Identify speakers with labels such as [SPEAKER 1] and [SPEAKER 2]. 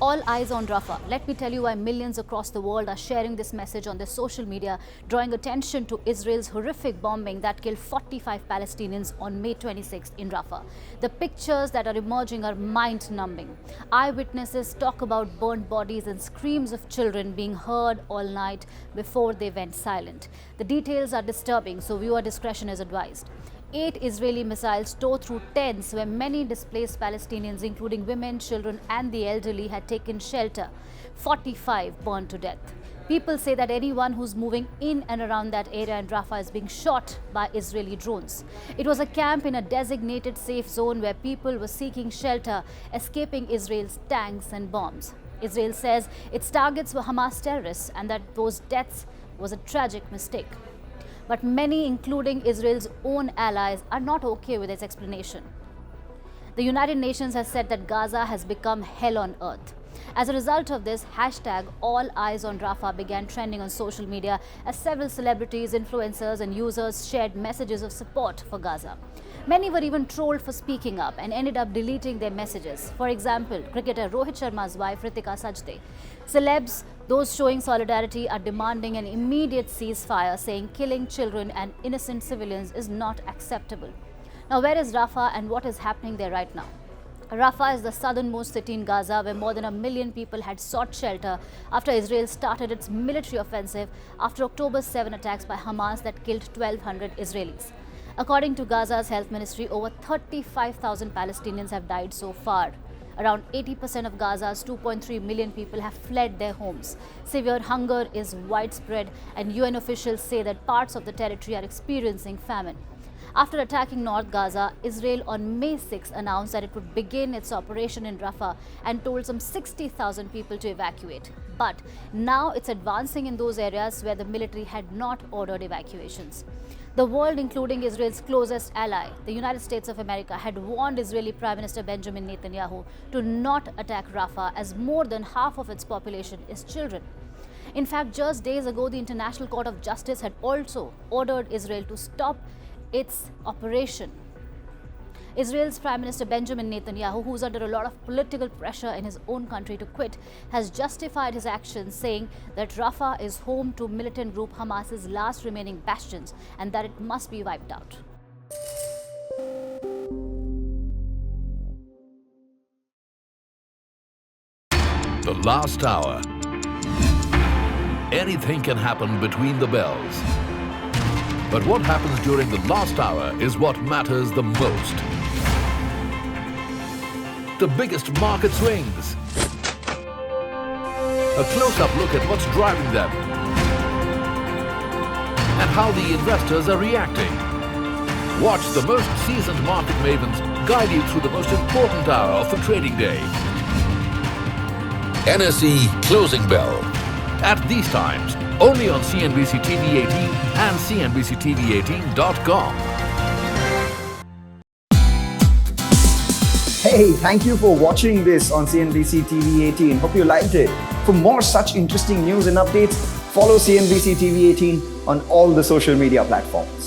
[SPEAKER 1] All eyes on Rafah. Let me tell you why millions across the world are sharing this message on their social media, drawing attention to Israel's horrific bombing that killed 45 Palestinians on May 26th in Rafah. The pictures that are emerging are mind-numbing. Eyewitnesses talk about burnt bodies and screams of children being heard all night before they went silent. The details are disturbing, so viewer discretion is advised. 8 Israeli missiles tore through tents where many displaced Palestinians, including women, children and the elderly, had taken shelter. 45 burned to death. People say that anyone who's moving in and around that area in Rafah is being shot by Israeli drones. It was a camp in a designated safe zone where people were seeking shelter, escaping Israel's tanks and bombs. Israel says its targets were Hamas terrorists and that those deaths was a tragic mistake. But many, including Israel's own allies, are not okay with its explanation. The United Nations has said that Gaza has become hell on earth. As a result of this, hashtag All Eyes on Rafah began trending on social media as several celebrities, influencers and users shared messages of support for Gaza. Many were even trolled for speaking up and ended up deleting their messages. For example, cricketer Rohit Sharma's wife Ritika Sajde. Celebs, those showing solidarity, are demanding an immediate ceasefire, saying killing children and innocent civilians is not acceptable. Now, where is Rafah and what is happening there right now? Rafah is the southernmost city in Gaza where more than 1 million people had sought shelter after Israel started its military offensive after October 7 attacks by Hamas that killed 1,200 Israelis. According to Gaza's health ministry, over 35,000 Palestinians have died so far. Around 80% of Gaza's 2.3 million people have fled their homes. Severe hunger is widespread and UN officials say that parts of the territory are experiencing famine. After attacking North Gaza, Israel on May 6 announced that it would begin its operation in Rafah and told some 60,000 people to evacuate. But now it's advancing in those areas where the military had not ordered evacuations. The world, including Israel's closest ally, the United States of America, had warned Israeli Prime Minister Benjamin Netanyahu to not attack Rafah as more than half of its population is children. In fact, just days ago, the International Court of Justice had also ordered Israel to stop its operation. Israel's Prime Minister Benjamin Netanyahu, who's under a lot of political pressure in his own country to quit, has justified his actions, saying that Rafah is home to militant group Hamas's last remaining bastions and that it must be wiped out.
[SPEAKER 2] The last hour. Anything can happen between the bells. But what happens during the last hour is what matters the most. The biggest market swings. A close-up look at what's driving them and how the investors are reacting. Watch the most seasoned market mavens guide you through the most important hour of the trading day. NSE Closing Bell. At these times, only on CNBC-TV18 and CNBC-TV18.com.
[SPEAKER 3] Hey, thank you for watching this on CNBC-TV18. Hope you liked it. For more such interesting news and updates, follow CNBC-TV18 on all the social media platforms.